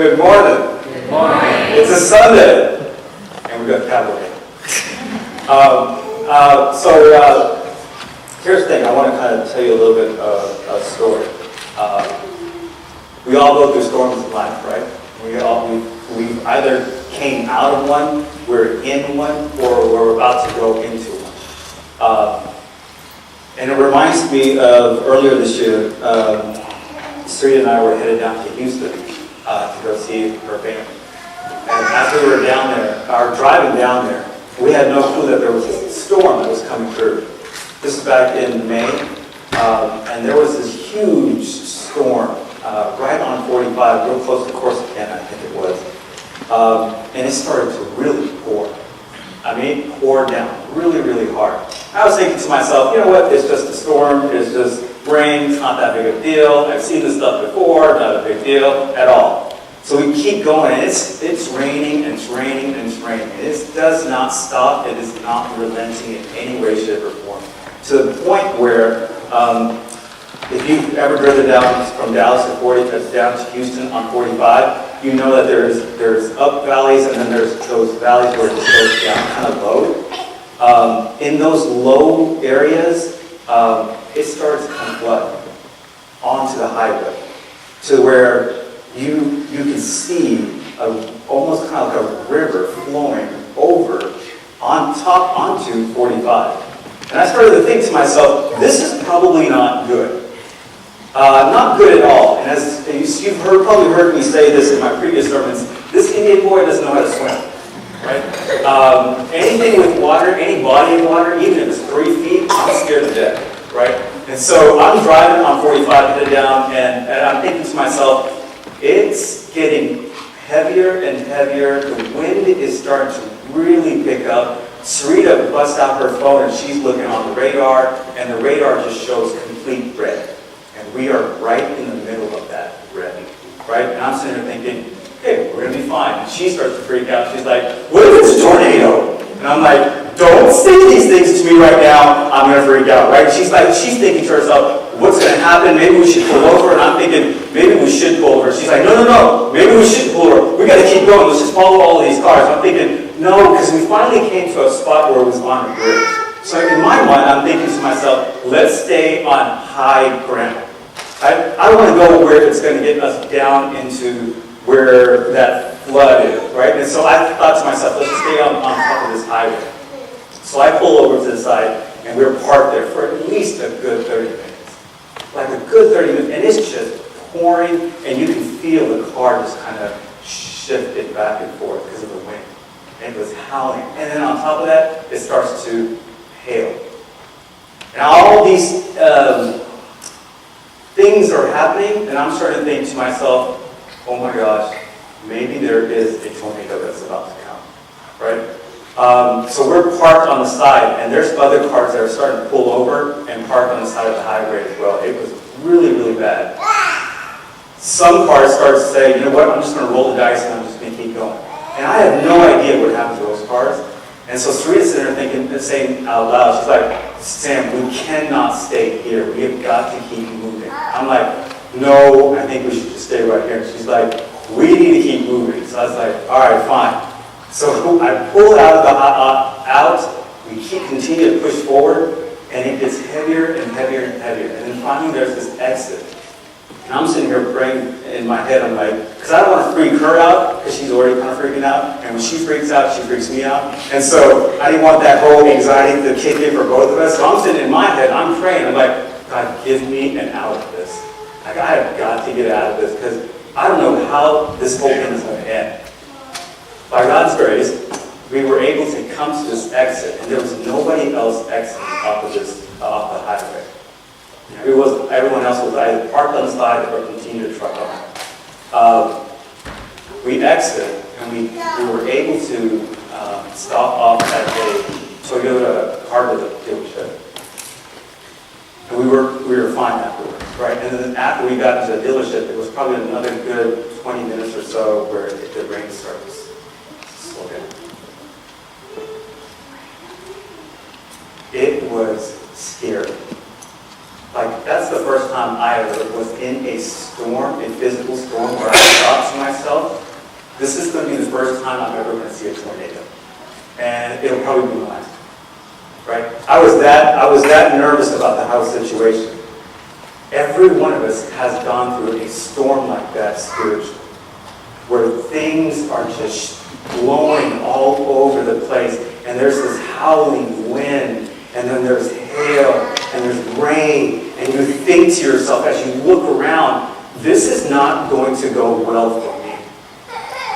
Good morning. Good morning. It's a Sunday, and we've got Cavalry. Here's the thing. I want to kind of tell you a little bit of a story. We all go through storms in life, right? We either came out of one, we're in one, or we're about to go into one. And it reminds me of earlier this year, Sarita and I were headed down to Houston to go see her family. And as we were down there, driving down there, we had no clue that there was a storm that was coming through. This is back in May, and there was this huge storm right on 45, real close to Corsicana, I think it was. And it started to really pour. I mean, it poured down really, really hard. I was thinking to myself, you know what, it's just a storm, it's just rain, it's not that big a deal. I've seen this stuff before, not a big deal at all. So we keep going, and it's raining, and it's raining, and it's raining. It does not stop, it is not relenting in any way, shape, or form. To the point where, if you've ever driven down from Dallas to 40, down to Houston on 45, you know that there's up valleys, and then there's those valleys where it just goes down kind of low. In those low areas, it starts to come flood onto the highway, to where you can see almost kind of like a river flowing over onto 45. And I started to think to myself, this is probably not good. Not good at all. And as you've probably heard me say this in my previous sermons, this Indian boy doesn't know how to swim. Right? Anything with water, any body of water, even if it's 3 feet, I'm scared to death. Right? And so I'm driving on 45 headed down, and I'm thinking to myself, it's getting heavier and heavier. The wind is starting to really pick up. Sarita busts out her phone, and she's looking on the radar, and the radar just shows complete red. And we are right in the middle of that red. Right? And I'm sitting there thinking, okay, we're going to be fine. And she starts to freak out. She's like, what if it's a tornado? And I'm like, don't say these things to me right now. I'm going to freak out, right? She's thinking to herself, what's going to happen? Maybe we should pull over. And I'm thinking, maybe we should pull over. She's like, no. Maybe we shouldn't pull over. We got to keep going. Let's just follow all of these cars. I'm thinking, no, because we finally came to a spot where it was on a bridge. So in my mind, I'm thinking to myself, let's stay on high ground. I don't want to go where it's going to get us down into where that flood is, right? And so I thought to myself, let's just stay on top of this highway. So I pull over to the side, and we're parked there for at least a good 30 minutes. Like a good 30 minutes, and it's just pouring, and you can feel the car just kind of shifting back and forth because of the wind. And it was howling. And then on top of that, it starts to hail. And all these things are happening, and I'm starting to think to myself, oh my gosh, maybe there is a tornado that's about to come, right? So we're parked on the side, and there's other cars that are starting to pull over and park on the side of the highway as well. It was really, really bad. Some cars start to say, you know what, I'm just going to roll the dice and I'm just going to keep going. And I have no idea what happened to those cars. And so Sarita's sitting there saying out loud, she's like, Sam, we cannot stay here. We have got to keep moving. I'm like, no, I think we should just stay right here. And she's like, we need to keep moving. So I was like, all right, fine. So I pull out, we continue to push forward, and it gets heavier and heavier and heavier. And then finally there's this exit. And I'm sitting here praying in my head, I'm like, because I don't want to freak her out, because she's already kind of freaking out. And when she freaks out, she freaks me out. And so I didn't want that whole anxiety to kick in for both of us. So I'm sitting in my head, I'm praying, I'm like, God, give me an out of this. Like, I have got to get out of this, because I don't know how this whole thing is going to end. By God's grace, we were able to come to this exit, and there was nobody else exiting off the highway. Everyone else was either parked on the side or continued to truck on. We exited, and we were able to stop off at a Toyota car dealership. And we were fine afterwards, right? And then after we got into the dealership, it was probably another good 20 minutes or so where the rain started to slow down. It was scary. Like, that's the first time I ever was in a storm, a physical storm, where I thought to myself, This is going to be the first time I'm ever going to see a tornado. And it'll probably be my last. Right? I was that nervous about the house situation. Every one of us has gone through a storm like that spiritually, where things are just blowing all over the place, and there's this howling wind, and then there's hail, and there's rain, and you think to yourself as you look around, this is not going to go well for me.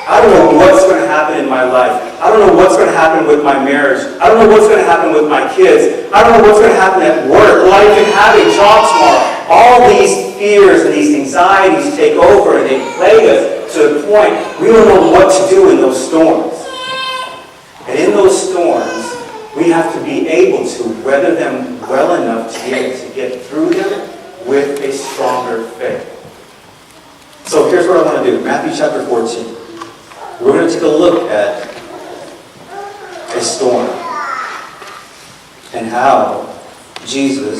I don't know what's going to happen in my life. I don't know what's going to happen with my marriage. I don't know what's going to happen with my kids. I don't know what's going to happen at work. Will I even have a job tomorrow? All these fears and these anxieties take over, and they plague us to the point we don't know what to do in those storms. And in those storms, we have to be able to weather them well enough to be able to get through them with a stronger faith. So here's what I want to do. Matthew chapter 14. We're going to take a look at a storm and how Jesus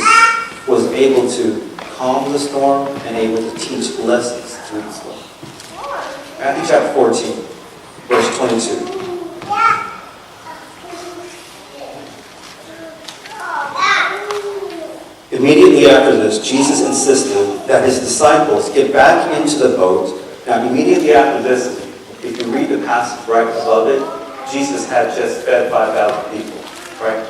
was able to calm the storm and able to teach lessons through the storm. Matthew chapter 14, verse 22. Immediately after this, Jesus insisted that his disciples get back into the boat. Now, immediately after this, if you read the passage right above it, Jesus had just fed 5,000 people, right?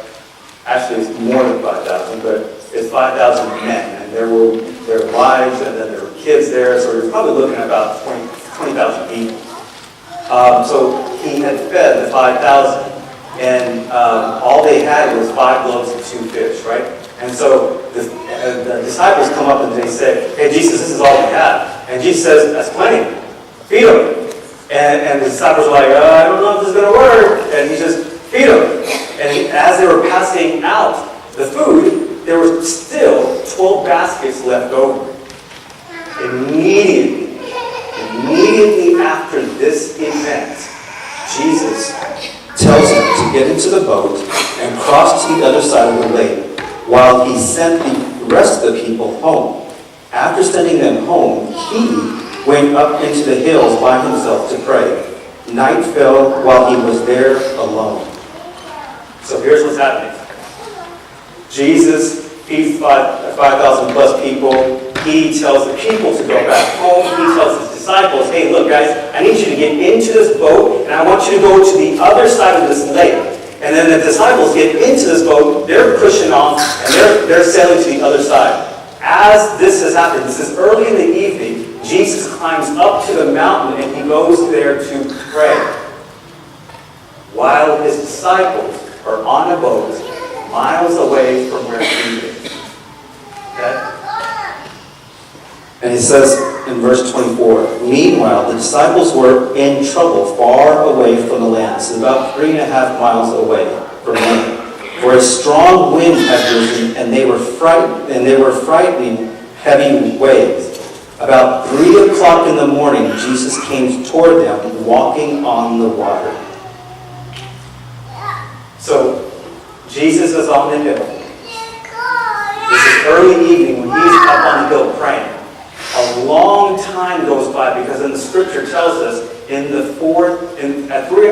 Actually, it's more than 5,000, but it's 5,000 men, and there were their wives, and then there were kids there, so you're probably looking at about 20,000 people. So he had fed the 5,000, and all they had was 5 loaves and 2 fish, right? And so the disciples come up and they say, "Hey, Jesus, this is all we have." And Jesus says, "That's plenty. Feed them." And the disciples are like, "I don't know if this is going to work." And he says, "Feed them." And as they were passing out the food, there were still 12 baskets left over. Immediately after this event, Jesus tells them to get into the boat and cross to the other side of the lake while he sent the rest of the people home. After sending them home, he went up into the hills by himself to pray. Night fell while he was there alone. So here's what's happening. Jesus feeds 5,000 plus people. He tells the people to go back home. He tells his disciples, "Hey, look guys, I need you to get into this boat, and I want you to go to the other side of this lake." And then the disciples get into this boat, they're pushing off, and they're sailing to the other side. As this has happened, this is early in the evening, Jesus climbs up to the mountain and he goes there to pray. While his disciples are on a boat miles away from where he is. Okay? And he says in verse 24, "Meanwhile, the disciples were in trouble far away from the land." So about 3.5 miles away from land. For a strong wind had risen, and they were frightening heavy waves. About 3 o'clock in the morning, Jesus came toward them, walking on the water. So, Jesus is on the hill. This is early evening when he's up on the hill praying. A long time goes by because in the scripture tells us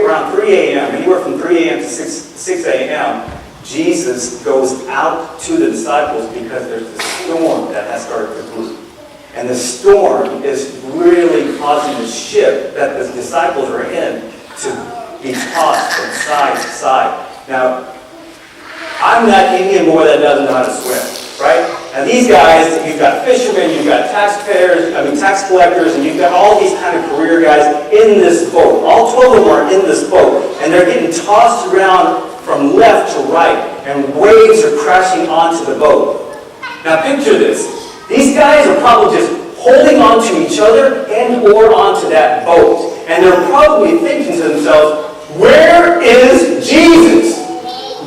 around 3 a.m., anywhere from 3 a.m. to 6 a.m., Jesus goes out to the disciples because there's this storm that has started to brew. And the storm is really causing the ship that the disciples are in to be tossed from side to side. Now, I'm that Indian boy that doesn't know how to swim, right? And these guys, you've got fishermen, you've got tax collectors, and you've got all these kind of career guys in this boat. All 12 of them are in this boat, and they're getting tossed around from left to right, and waves are crashing onto the boat. Now picture this. These guys are probably just holding onto each other and or onto that boat. And they're probably thinking to themselves, where is Jesus?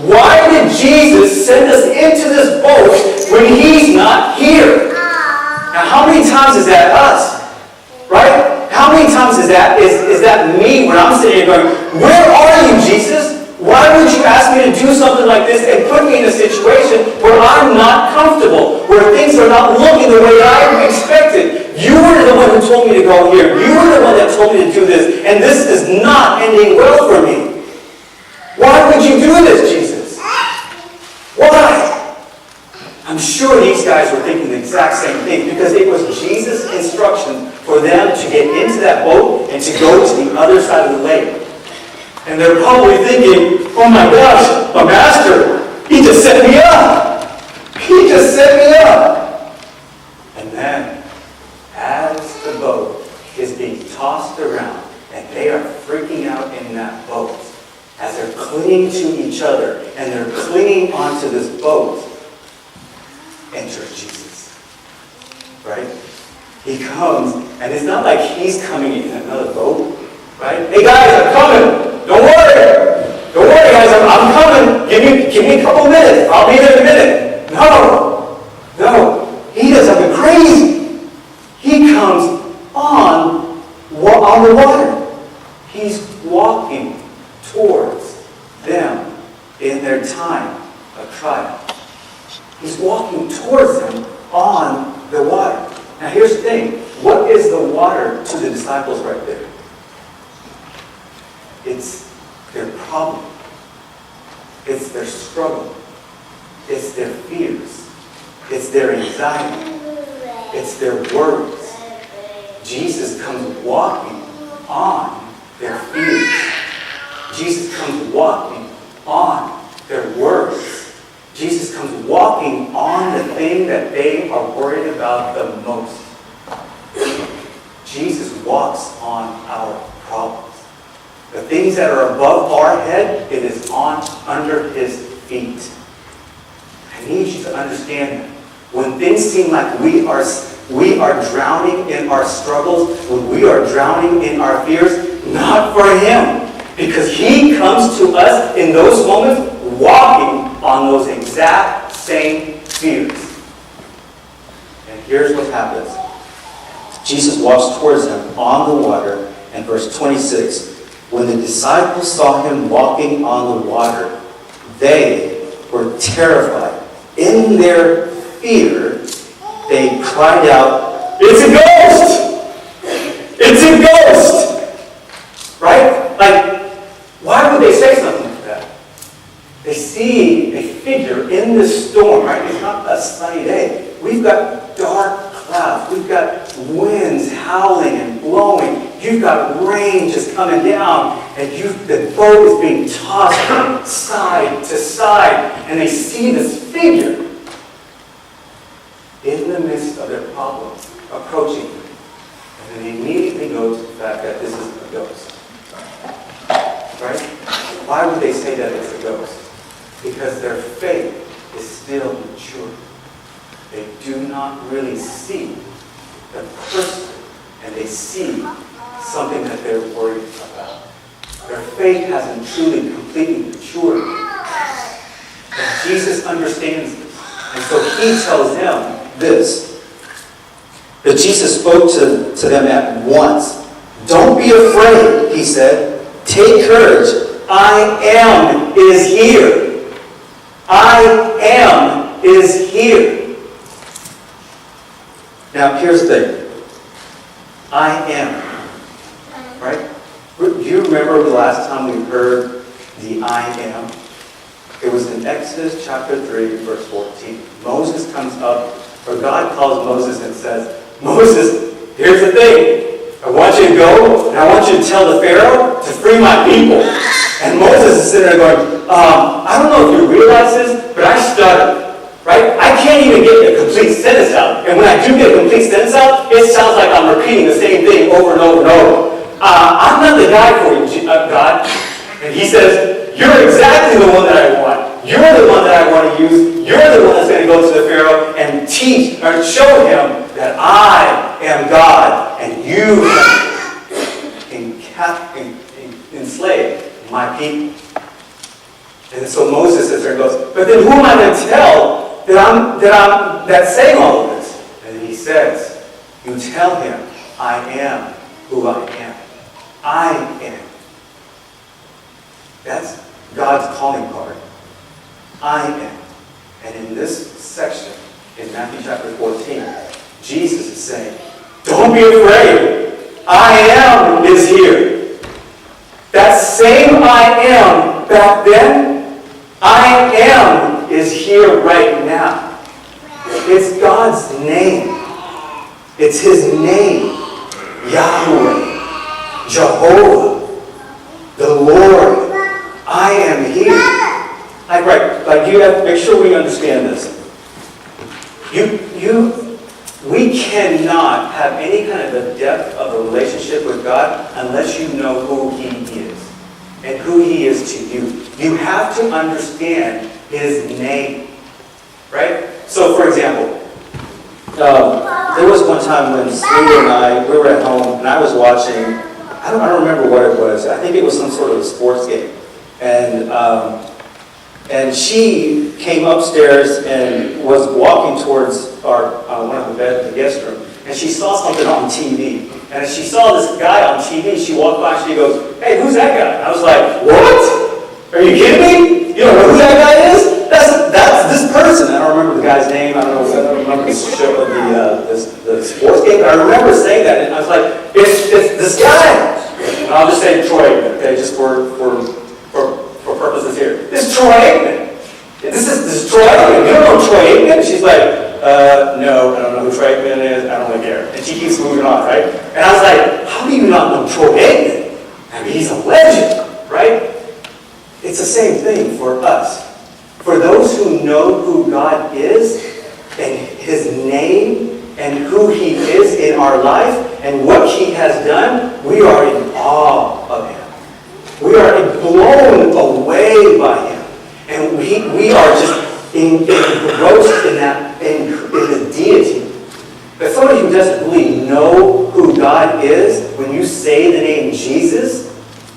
Why did Jesus send us into this boat when he's not here? Now how many times is that us? Right? How many times is that me when I'm sitting here going, where are you, Jesus? Why would you ask me to do something like this and put me in a situation where I'm not comfortable, where things are not looking the way I expected? You were the one who told me to go here. You were the one that told me to do this, and this is not ending well for me. Why would you do this, Jesus? Why? I'm sure these guys were thinking the exact same thing, because it was Jesus' instruction for them to get into that boat and to go to the other side of the lake. And they're probably thinking, oh my gosh, a master, he just set me up. He just set me up. And then, as the boat is being tossed around, and they are freaking out in that boat, as they're clinging to each other, and they're clinging onto this boat, enters Jesus. Right? He comes, and it's not like he's coming in another boat. Right? Hey guys, I'm coming. Don't worry. Don't worry, guys. I'm coming. Give me a couple minutes. I'll be there in a minute. No. He does something crazy. He comes on the water. He's walking towards them in their time of trial. He's walking towards them on the water. Now here's the thing. What is the water to the disciples right there? It's their problem. It's their struggle. It's their fears. It's their anxiety. It's their worries. Jesus comes walking on their fears. Jesus comes walking on their worries. Jesus comes walking on the thing that they are worried about the most. Jesus walks on our problems. The things that are above our head, it is under his feet. I need you to understand that. When things seem like we are drowning in our struggles, when we are drowning in our fears, not for him. Because he comes to us in those moments walking on those exact same fears. And here's what happens. Jesus walks towards them on the water, and verse 26, when the disciples saw him walking on the water, they were terrified. In their fear, they cried out, "It's a ghost! It's a ghost!" Right? Like, why would they say something like that? They see a figure in this storm, right? It's not a sunny day. We've got dark clouds. We've got winds howling and blowing. You've got rain just coming down, and the boat is being tossed from side to side, and they see this figure in the midst of their problems approaching them. And then they immediately go to the fact that this is a ghost. Right? Why would they say that it's a ghost? Because their faith is still mature. They do not really see the person, and they see something that they're worried about. Their faith hasn't truly, completely matured. And Jesus understands this. And so he tells them this. But Jesus spoke to them at once. "Don't be afraid," he said. "Take courage. I am is here. I am is here." Now, here's the thing. I am. Right? Do you remember the last time we heard the I am? It was in Exodus chapter 3, verse 14. Moses comes up, or God calls Moses and says, "Moses, here's the thing. I want you to go, and I want you to tell the Pharaoh to free my people." And Moses is sitting there going, I don't know if you realize this, but I stutter. Right? I can't even get a complete sentence out. And when I do get a complete sentence out, it sounds like I'm repeating the same thing over and over and over. I'm not the guy for you, God. And he says, "You're exactly the one that I want. You're the one that I want to use. You're the one that's going to go to the Pharaoh and teach or show him that I am God, and you can enslave my people." And so Moses sits there and goes, "But then who am I going to tell that's saying all of this?" And he says, "You tell him, I am who I am. I am." God's calling card. I am. And in this section, in Matthew chapter 14, Jesus is saying, don't be afraid. I am is here. That same I am back then, I am is here right now. It's God's name. It's His name. Yahweh. Jehovah. The Lord. I am here. You have to make sure we understand this. We cannot have any kind of a depth of a relationship with God unless you know who He is and who He is to you. You have to understand His name, right? So, for example, there was one time when Sue and I, we were at home, and I was watching, I don't remember what it was. I think it was some sort of a sports game. And she came upstairs and was walking towards one of the guest room, and she saw something on TV. And as she saw this guy on TV, she walked by and she goes, "Hey, who's that guy?" And I was like, "What? Are you kidding me? You don't know who that guy is? That's this person." I don't remember the guy's name. I don't remember the show, the sports game, but I remember saying that, and I was like, "It's this guy." And I'll just say Troy, okay, just for purposes here. This is Troy Aikman. This is Troy Aikman. You don't know Troy Aikman? And she's like, no, I don't know who Troy Aikman is. I don't really care. And she keeps moving on, right? And I was like, how do you not know Troy Aikman? I mean, he's a legend, right? It's the same thing for us. For those who know who God is and His name and who He is in our life and what He has done, we are in awe of Him. We are blown away by Him. And we are just engrossed in His deity. But somebody who doesn't really know who God is, when you say the name Jesus,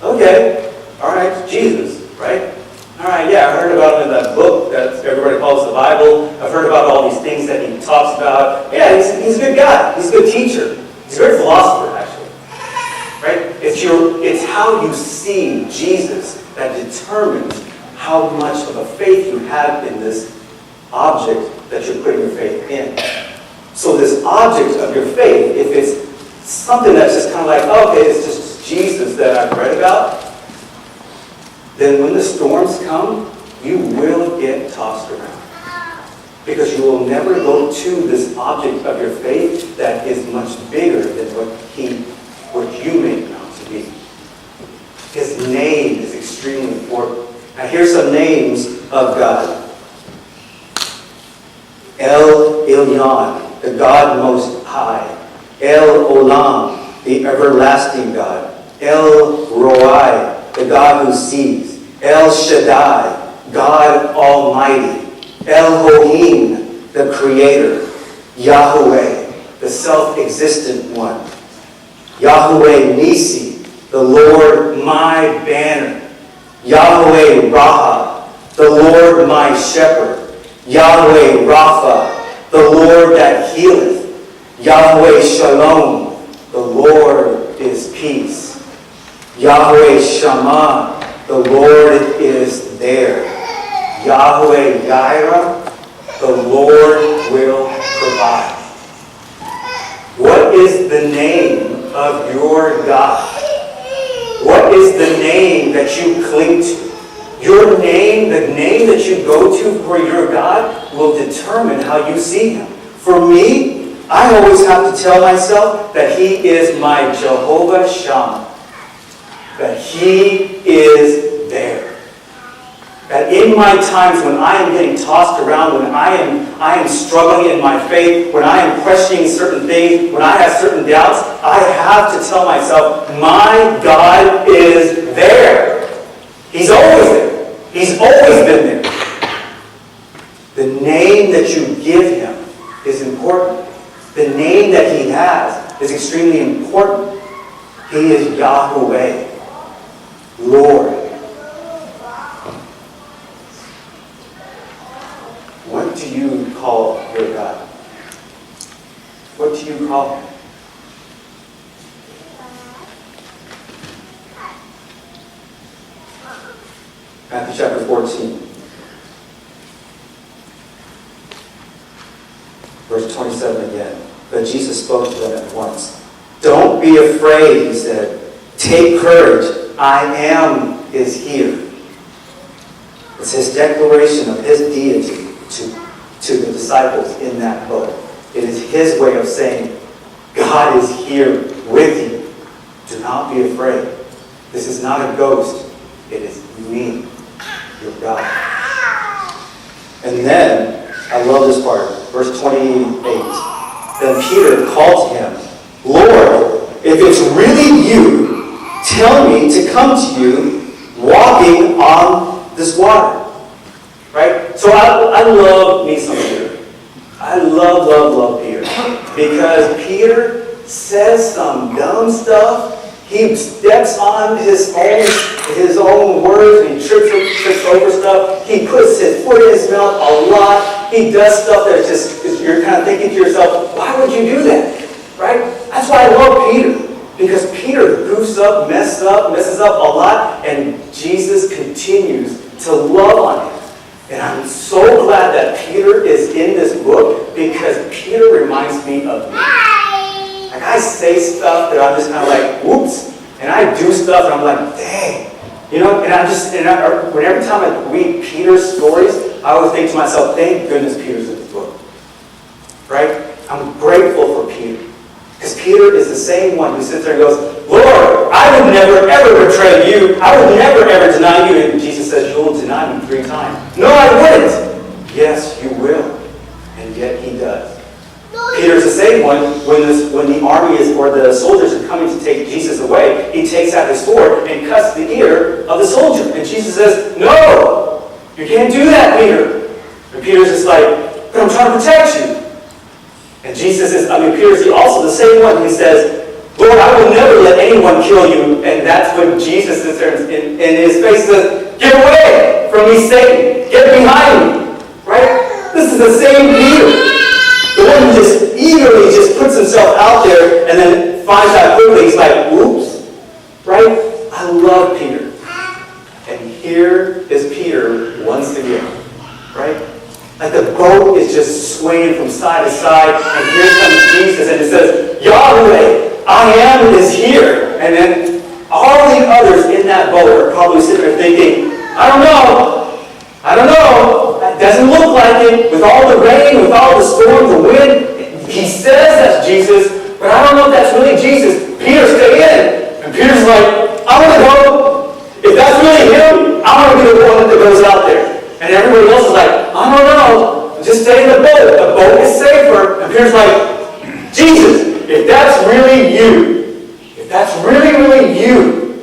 okay, all right, Jesus, right? All right, yeah, I've heard about Him in that book that everybody calls the Bible. I've heard about all these things that He talks about. Yeah, he's a good guy. He's a good teacher. He's a great philosopher, actually. Right? It's how you see Jesus that determines how much of a faith you have in this object that you're putting your faith in. So this object of your faith, if it's something that's just kind of like, oh, okay, it's just Jesus that I've read about, then when the storms come, you will get tossed around. Because you will never go to this object of your faith that is much bigger than what you make him out to be. His name is extremely important. Now here's some names of God. El Elyon, the God Most High. El Olam, the everlasting God. El Roi, the God who sees. El Shaddai, God Almighty. Elohim, the Creator. Yahweh, the self-existent one. Yahweh Nisi, the Lord my banner. Yahweh Raha, the Lord my shepherd. Yahweh Rapha, the Lord that healeth. Yahweh Shalom, the Lord is peace. Yahweh Shammah, the Lord is there. Yahweh Jireh, the Lord will provide. What is the name of your God? What is the name that you cling to? Your name, the name that you go to for your God, will determine how you see Him. For me, I always have to tell myself that He is my Jehovah Shammah. That He is there. That in my times when I am getting tossed around, when I am struggling in my faith, when I am questioning certain things, when I have certain doubts, I have to tell myself, my God is there. He's always there. He's always been there. The name that you give Him is important. The name that He has is extremely important. He is Yahweh, Lord. What do you call your God? What do you call Him? Matthew chapter 14. Verse 27 again. But Jesus spoke to them at once. Don't be afraid, he said. Take courage. I am is here. It's his declaration of his deity to the disciples in that boat. It is his way of saying, God is here with you. Do not be afraid. This is not a ghost. It is me, your God. And then, I love this part, verse 28. Then Peter called to him, Lord, if it's really you, tell me to come to you walking on this water. Right? So I love me some Peter. I love Peter. Because Peter says some dumb stuff. He steps on his own words and he trips over stuff. He puts his foot in his mouth a lot. He does stuff that you're kind of thinking to yourself, why would you do that? Right? That's why I love Peter. Because Peter goofs up, messes up a lot, and Jesus continues to love on him. And I'm so glad that Peter is in this book because Peter reminds me of me. Like I say stuff that I'm just kind of like, whoops. And I do stuff and I'm like, dang. You know, and every time I read Peter's stories, I always think to myself, thank goodness Peter's in this book. Right? I'm grateful for Peter. Because Peter is the same one who sits there and goes, Lord, I would never ever betray you. I would never ever deny you. And Jesus says, you'll deny me 3 times. No, I wouldn't. Yes, you will. And yet he does. Peter's the same one when the army or the soldiers are coming to take Jesus away. He takes out his sword and cuts the ear of the soldier. And Jesus says, no, you can't do that, Peter. And Peter's just like, but I'm trying to protect you. And Peter's also the same one who says, Lord, I will never let anyone kill you. And that's when Jesus is there in his face says, get away from me, Satan. Get behind me. Right? This is the same Peter. The one who just eagerly just puts himself out there and then finds out quickly. He's like, oops. Right? I love Peter. And here is Peter once again. Right? Like the boat is just swaying from side to side, and here comes Jesus, and it says, Yahweh, I am is here. And then all the others in that boat are probably sitting there thinking, I don't know. It doesn't look like it. With all the rain, with all the storm, the wind, he says that's Jesus, but I don't know if that's really Jesus. Peter, stay in. And Peter's like, I want to go. If that's really him, I want to be the one that goes out there. And everybody else is like, I don't know. Just stay in the boat. The boat is safer. And Peter's like, Jesus, if that's really you,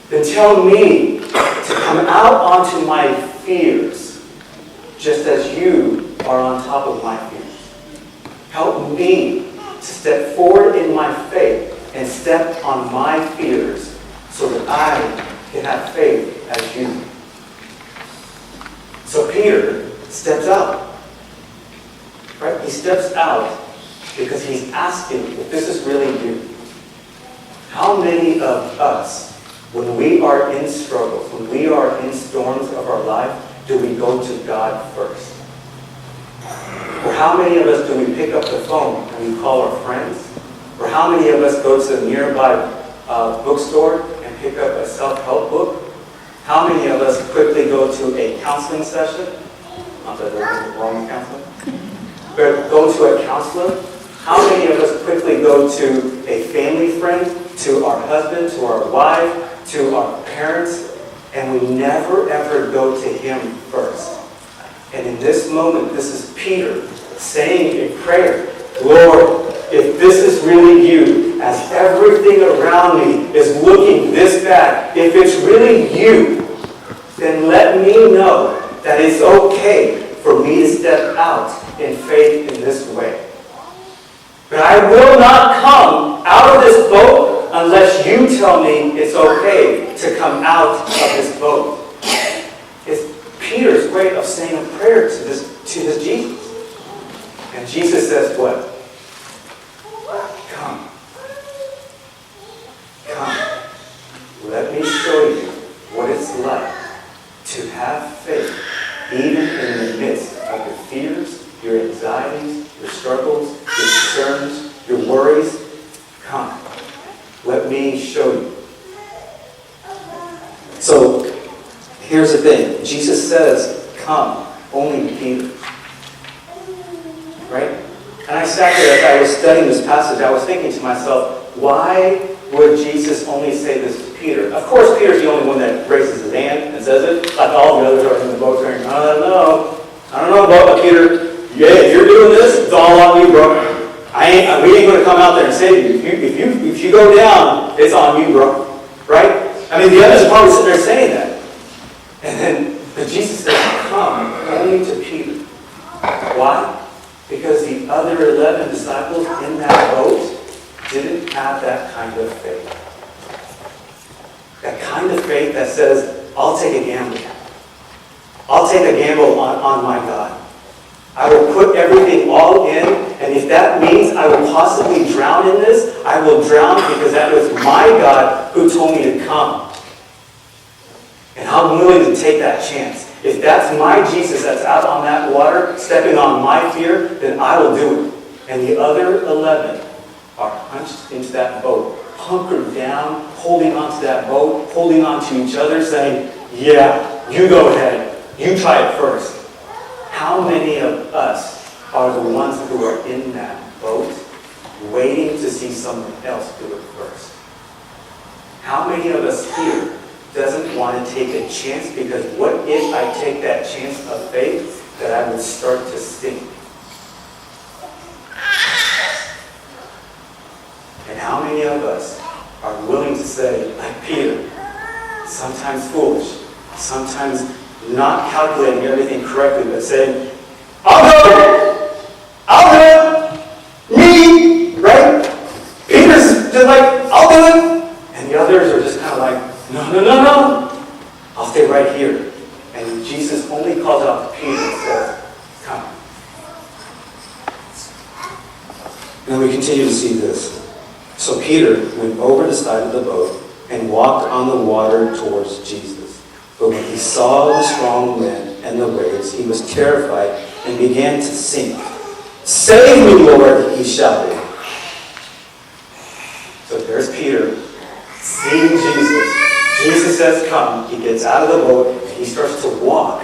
then tell me to come out onto my fears, just as you are on top of my fears. Help me to step forward in my faith and step on my fears so that I can have faith as you. So Peter steps out. Right? He steps out because he's asking if this is really you. How many of us, when we are in struggles, when we are in storms of our life, do we go to God first? Or how many of us do we pick up the phone and we call our friends? Or how many of us go to the nearby bookstore and pick up a self-help book? How many of us quickly go to a counseling session? Not that there's wrong with counseling. But go to a counselor? How many of us quickly go to a family friend, to our husband, to our wife, to our parents, and we never ever go to him first? And in this moment, this is Peter saying a prayer, Lord, if this is really you, as everything around me is looking this bad, if it's really you, then let me know that it's okay for me to step out in faith in this way. But I will not come out of this boat unless you tell me it's okay to come out of this boat. It's Peter's way of saying a prayer to his Jesus. And Jesus says what? Come. Let me show you what it's like to have faith, even in the midst of your fears, your anxieties, your struggles, your concerns, your worries. Come, let me show you. So, here's the thing. Jesus says, come, only Peter. Right? And I sat there as I was studying this passage, I was thinking to myself, why would Jesus only say this to Peter? Of course, Peter's the only one that raises his hand and says it, like all the others are in the boat saying, I don't know about Peter. Yeah, if you're doing this, it's all on you, bro. We ain't going to come out there and save you. If you go down, it's on you, bro. Right? I mean, the others are probably sitting there saying that. But Jesus says, come only to Peter. Why? Because the other 11 disciples in that boat didn't have that kind of faith. That kind of faith that says, I'll take a gamble. I'll take a gamble on my God. I will put everything all in, and if that means I will possibly drown in this, I will drown because that was my God who told me to come. And I'm willing to take that chance. If that's my Jesus that's out on that water, stepping on my fear, then I will do it. And the other 11 are hunched into that boat, hunkered down, holding onto that boat, holding on to each other, saying, yeah, you go ahead. You try it first. How many of us are the ones who are in that boat, waiting to see someone else do it first? How many of us here doesn't want to take a chance because what if I take that chance of faith that I would start to sink? And how many of us are willing to say, like Peter, sometimes foolish, sometimes not calculating everything correctly, but saying, I'll do it, me, right? Peter's just like, I'll do it. And the others are just kind of like, no. I'll stay right here. And Jesus only calls out to Peter and says, come. And we continue to see this. So Peter went over the side of the boat and walked on the water towards Jesus. But when he saw the strong wind and the waves, he was terrified and began to sink. Save me, Lord, he shouted. So there's Peter, seeing Jesus. Jesus says, come. He gets out of the boat and he starts to walk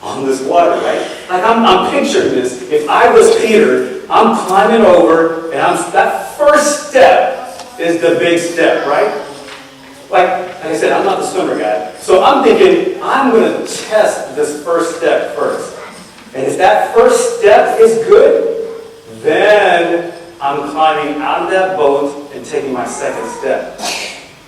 on this water, right? Like I'm picturing this. If I was Peter, I'm climbing over, and that first step is the big step, right? Like I said, I'm not the swimmer guy. So I'm thinking, I'm going to test this first step first. And if that first step is good, then I'm climbing out of that boat and taking my second step.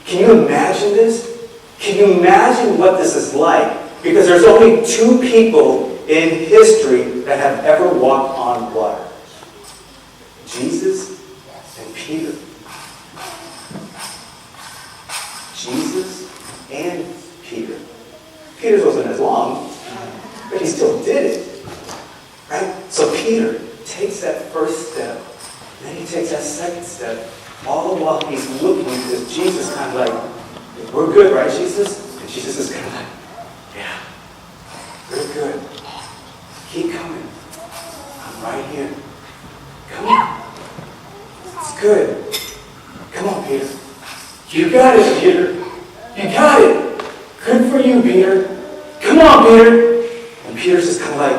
Can you imagine this? Can you imagine what this is like? Because there's only two people in history that have ever walked on water. Jesus and Peter. Jesus and Peter. Peter's wasn't as long, but he still did it. Right? So Peter takes that first step, and then he takes that second step, all the while he's looking at this Jesus kind of like, we're good, right, Jesus? And Jesus is kind of like, yeah, we're good. Keep coming. I'm right here. Come on. It's good. Come on, Peter. You got it, Peter. You got it. Good for you, Peter. Come on, Peter. And Peter's just kind of like,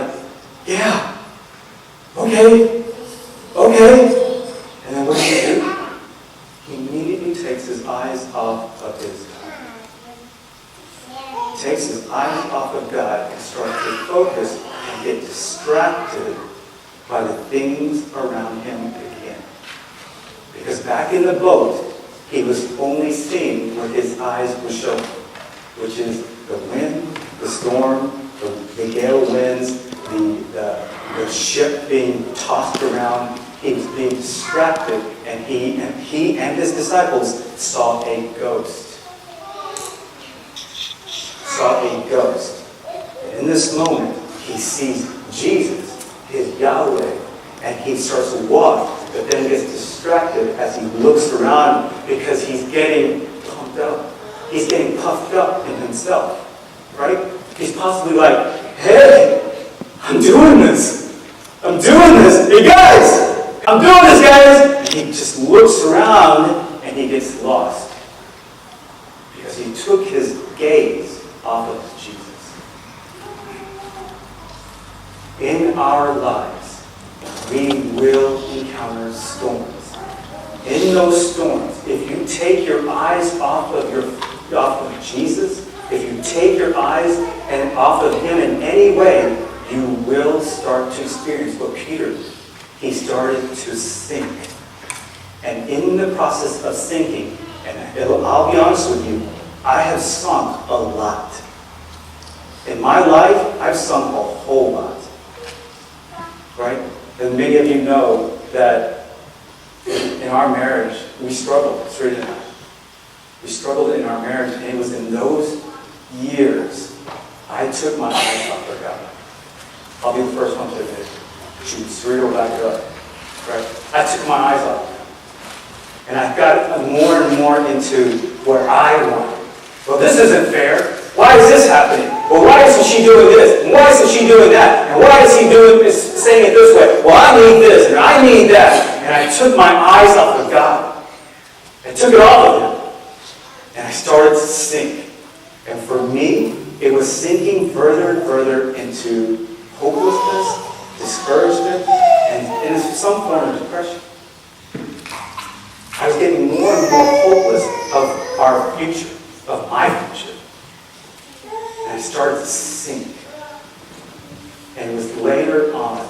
yeah. Okay. And then what does he do? He immediately takes his eyes off of his God. Takes his eyes off of God and starts to focus and get distracted by the things around him again. Because back in the boat, he was only seeing what his eyes were showing, which is the wind, the storm, the gale winds, the ship being tossed around. He was being distracted, and he and his disciples saw a ghost. Saw a ghost. And in this moment, he sees Jesus, his Yahweh, and he starts to walk, but then gets distracted as he looks around because he's getting pumped up. He's getting puffed up in himself, right? He's possibly like, hey, I'm doing this. I'm doing this. Hey, guys, I'm doing this, guys. And he just looks around and he gets lost because he took his gaze off of Jesus. In our lives, we will encounter storms. In those storms, if you take your eyes off of Jesus, if you take your eyes and off of him in any way, you will start to experience what Peter did. He started to sink. And in the process of sinking, and I'll be honest with you, I have sunk a lot. In my life, I've sunk a whole lot. Right? And many of you know that in our marriage, we struggled, Serena and I. We struggled in our marriage, and it was in those years I took my eyes off of God. I'll be the first one to admit it. Shoot, Serena will back it up. Right? I took my eyes off of God. And I got more and more into what I wanted. Well, this isn't fair. Why is this happening? Well, why isn't she doing this? And why isn't she doing that? And why is he saying it this way? Well, I need this, and I need that. And I took my eyes off of God. I took it off of him. And I started to sink. And for me, it was sinking further and further into hopelessness, discouragement, and in some form of depression. I was getting more and more hopeless of our future, of my future. And I started to sink. And it was later on,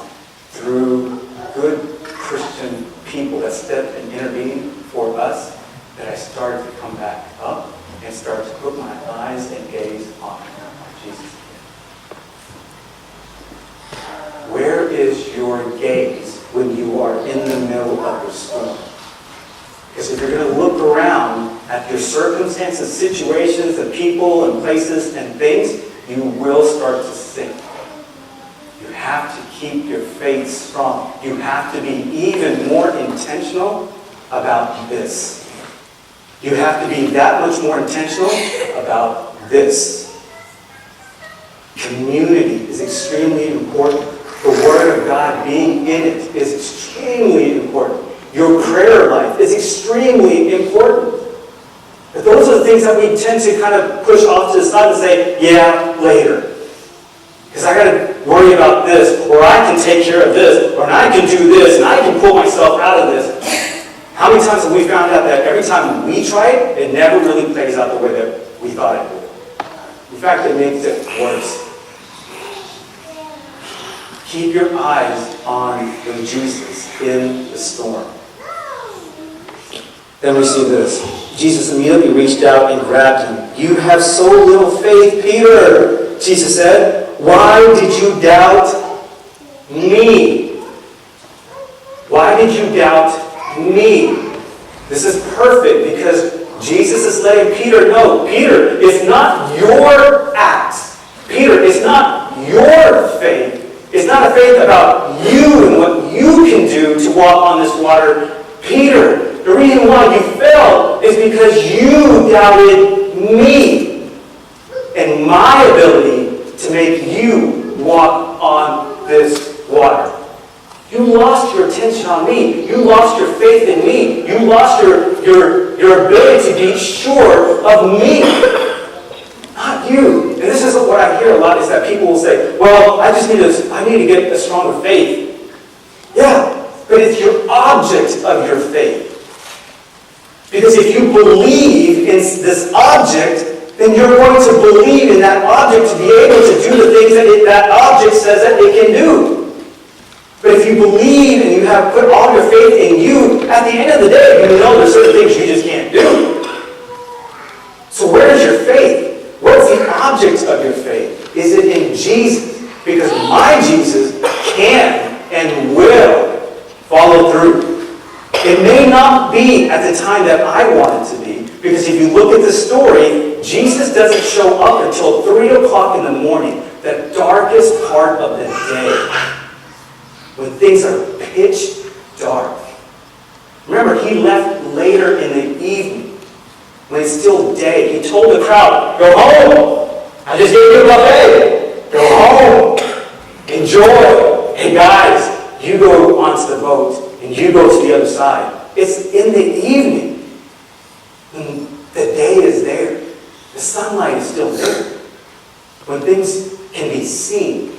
through good Christian people that stepped and intervened for us, that I started to come back up and start to put my eyes and gaze on Jesus. Where is your gaze when you are in the middle of your storm? Because if you're going to look around at your circumstances, situations, and people, and places, and things, you will start to sink. You have to keep your faith strong. You have to be even more intentional about this. You have to be that much more intentional about this. Community is extremely important. The Word of God being in it is extremely important. Your prayer life is extremely important. But those are the things that we tend to kind of push off to the side and say, yeah, later. Because I got to worry about this, or I can take care of this, or I can do this, and I can pull myself out of this. How many times have we found out that every time we try it, it never really plays out the way that we thought it would? In fact, it makes it worse. Keep your eyes on Jesus in the storm. Then we see this. Jesus immediately reached out and grabbed him. You have so little faith, Peter, Jesus said. Why did you doubt me? Why did you doubt me? This is perfect because Jesus is letting Peter know, Peter, it's not your acts. Peter, it's not your faith. It's not a faith about you and what you can do to walk on this water. Peter, the reason why you fell is because you doubted me and my ability to make you walk on this water. You lost your attention on me. You lost your faith in me. You lost your ability to be sure of me. Not you. And this is what I hear a lot, is that people will say, well, I need to get a stronger faith. Yeah, but it's your object of your faith. Because if you believe in this object, then you're going to believe in that object to be able to do the things that that object says that it can do. But if you believe and you have put all your faith in you, at the end of the day, you know there's certain things you just can't do. So where's your faith? What's the object of your faith? Is it in Jesus? Because my Jesus can and will follow through. It may not be at the time that I want it to be, because if you look at the story, Jesus doesn't show up until 3 o'clock in the morning, the darkest part of the day, when things are pitch dark. Remember, he left later in the evening, when it's still day. He told the crowd, go home. I just gave you a buffet. Go home. Enjoy. Hey guys, you go onto the boat and you go to the other side. It's in the evening. When the day is there. The sunlight is still there. When things can be seen.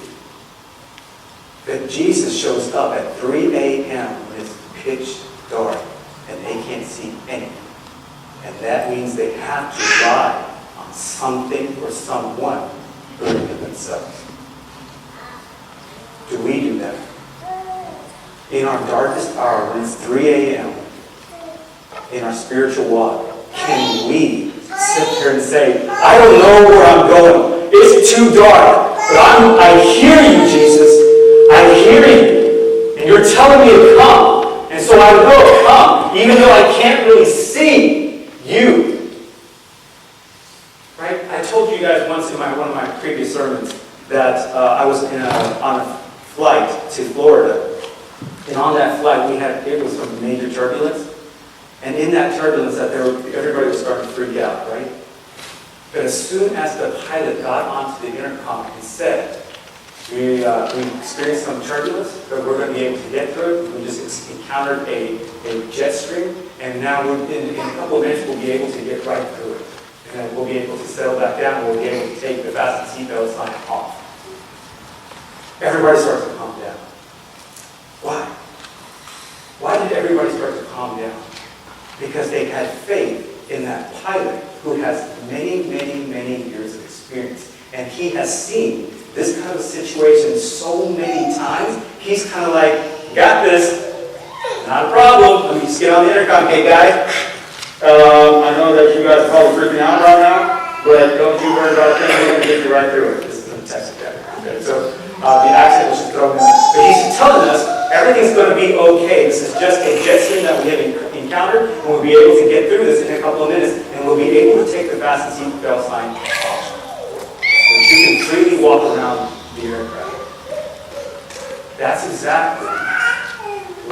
But Jesus shows up at 3 a.m. when it's pitch dark and they can't see anything. And that means they have to rely on something or someone greater than themselves. Do we do that? In our darkest hour, when it's 3 a.m., in our spiritual walk, can we sit here and say, I don't know where I'm going. It's too dark. But I hear you, Jesus. I hear you. And you're telling me to come. And so I will come, even though I can't really see you. Right? I told you guys once in one of my previous sermons that I was on a flight to Florida. And on that flight, it was some major turbulence. And in that turbulence, everybody was starting to freak out, right? But as soon as the pilot got onto the intercom and said, we experienced some turbulence, but we're going to be able to get through it. We just encountered a jet stream, and now in a couple of minutes, we'll be able to get right through it. And then we'll be able to settle back down, and we'll be able to take the fasten seatbelt sign off. Everybody starts to calm down. Why? Why did everybody start to calm down? Because they had faith in that pilot who has many, many, many years of experience. And he has seen this kind of situation so many times. He's kind of like, got this. Not a problem. Let me just get on the intercom. Hey, guys. I know that you guys are probably freaking out right now, but don't you worry about things. We're going to get you right through it. This is a Texas guy. Okay, so the accent was just thrown in. But he's telling us everything's going to be okay. This is just a jet stream that we have encountered, and we'll be able to get through this in a couple of minutes, and we'll be able to take the fasten seatbelt sign off. So you can freely walk around the aircraft. That's exactly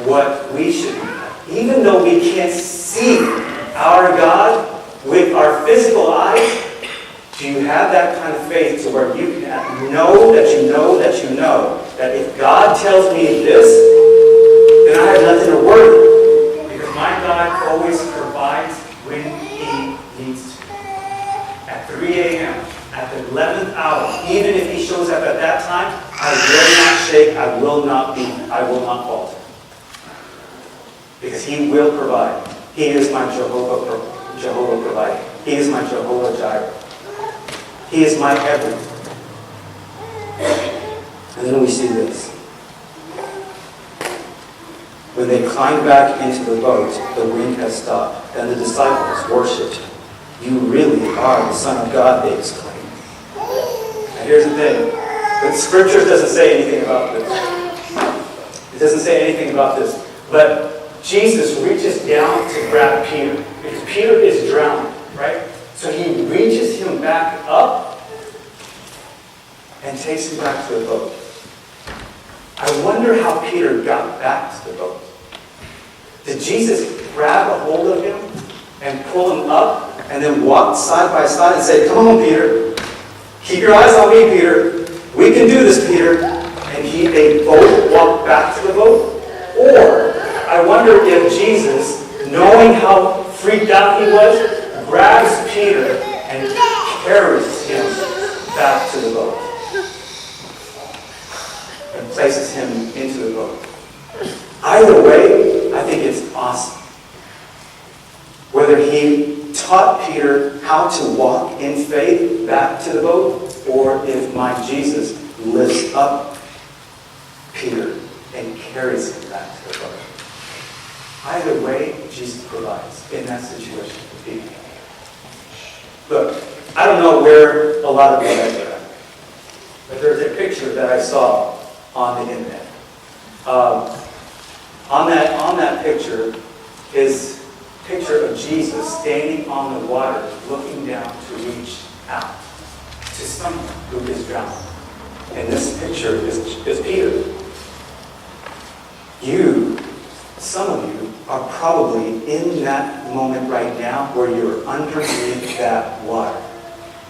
what we should be. Even though we can't see our God with our physical eyes, do you have that kind of faith to where you can know that you know that you know that if God tells me this, then I have nothing to worry. Because my God always provides when He needs to. At 3 a.m., at the 11th hour, even if He shows up at that time, I will not shake, I will not falter. Because He will provide. He is my Jehovah provider. He is my Jehovah Jireh. He is my everything. And then we see this. When they climbed back into the boat, the wind had stopped, and the disciples worshipped Him. You really are the Son of God, they exclaimed. Now here's the thing. The Scripture doesn't say anything about this. It doesn't say anything about this. But Jesus reaches down to grab Peter. Because Peter is drowning, right? So He reaches him back up and takes him back to the boat. I wonder how Peter got back to the boat. Did Jesus grab a hold of him and pull him up and then walk side by side and say, come on, Peter. Keep your eyes on me, Peter. We can do this, Peter. And they both walked back to the boat? Or I wonder if Jesus, knowing how freaked out he was, grabs Peter and carries him back to the boat and places him into the boat. Either way, I think it's awesome. Whether He taught Peter how to walk in faith back to the boat, or if my Jesus lifts up Peter and carries him back to the boat. Either way, Jesus provides in that situation for people. Look, I don't know where a lot of you guys are at, but there's a picture that I saw on the internet. On that picture is a picture of Jesus standing on the water, looking down to reach out to someone who is drowning. And this picture is Peter. Some of you are probably in that moment right now where you're underneath that water.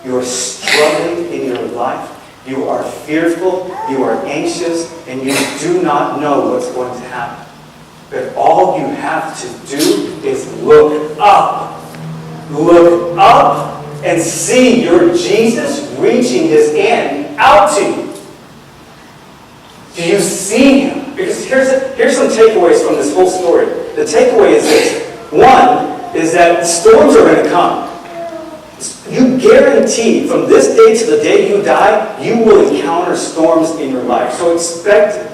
You're struggling in life, you are fearful, you are anxious, and you do not know what's going to happen. But all you have to do is look up. Look up and see your Jesus reaching his hand out to you. Do you see him? Because here's some takeaways from this whole story. The takeaway is this. One is that storms are going to come. You guarantee from this day to the day you die, you will encounter storms in your life. So expect it.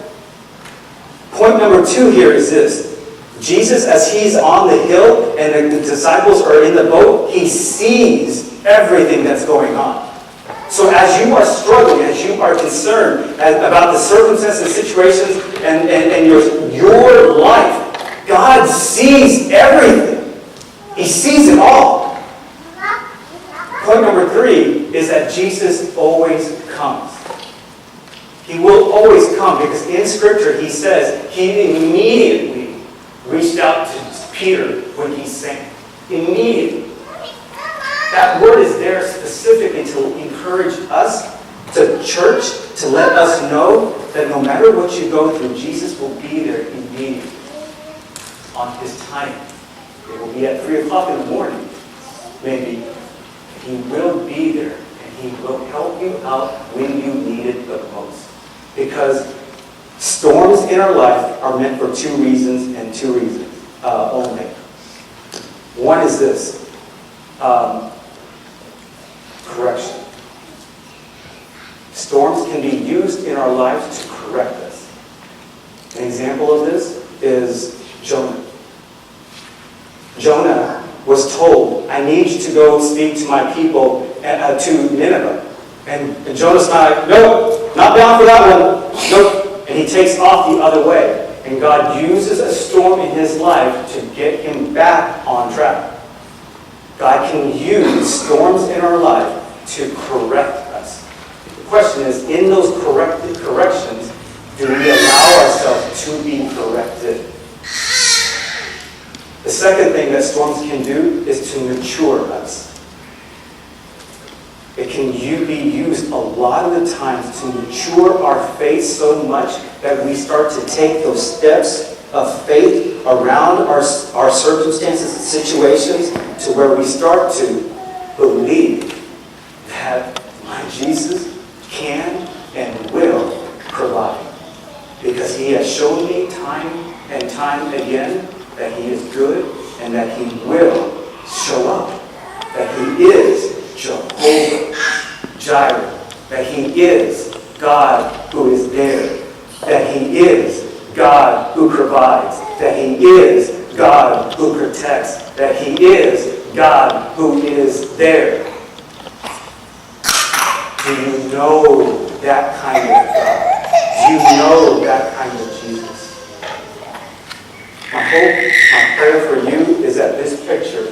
Point number 2 here is this. Jesus, as he's on the hill and the disciples are in the boat, he sees everything that's going on. So as you are struggling, as you are concerned about the circumstances and situations and your life, God sees everything. He sees it all. Point number 3 is that Jesus always comes. He will always come because in Scripture he says he immediately reached out to Peter when he sank. Immediately. That word is there specifically to encourage us, to church, to let us know that no matter what you go through, Jesus will be there immediately on his timing. It will be at 3 o'clock in the morning, maybe. He will be there and he will help you out when you need it the most. Because storms in our life are meant for 2 reasons and 2 reasons only. One is this. Correction. Storms can be used in our lives to correct us. An example of this is Jonah. Jonah was told, I need you to go speak to my people to Nineveh. And Jonah's not, nope, not down for that one. Nope. And he takes off the other way. And God uses a storm in his life to get him back on track. God can use storms in our life to correct us. The question is, in those corrections, do we allow ourselves to be corrected? The second thing that storms can do is to mature us. It can be used a lot of the times to mature our faith so much that we start to take those steps of faith around our circumstances and situations to where we start to believe that my Jesus can and will provide. Because he has shown me time and time again that he is good and that he will show up. That he is Jehovah Jireh. That he is God who is there. That he is God who provides. That he is God who protects. That he is God who is there. Do you know that kind of God? Do you know that kind of Jesus? My hope, my prayer for you is that this picture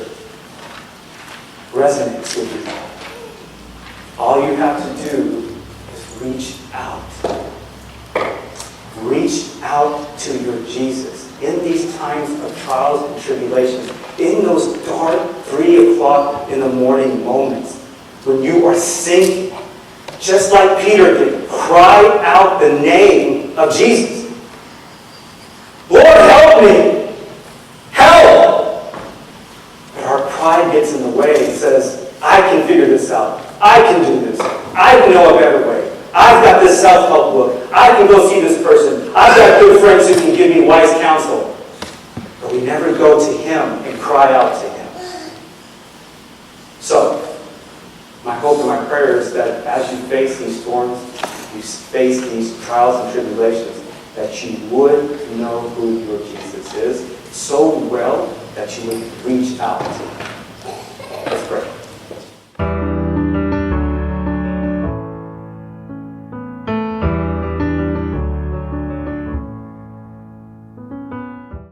resonates with you. All you have to do is reach out. Reach out to your Jesus. In these times of trials and tribulations, in those dark 3 o'clock in the morning moments, when you are sinking, just like Peter did, cry out the name of Jesus. Lord, help me! Help! But our pride gets in the way and says, I can figure this out. I can do this. I know a better way. I've got this self-help book. I can go see this person. I've got good friends who can give me wise counsel. But we never go to him and cry out to him. So, my hope and my prayer is that as you face these storms, you face these trials and tribulations, that you would know who your Jesus is so well that you would reach out to him.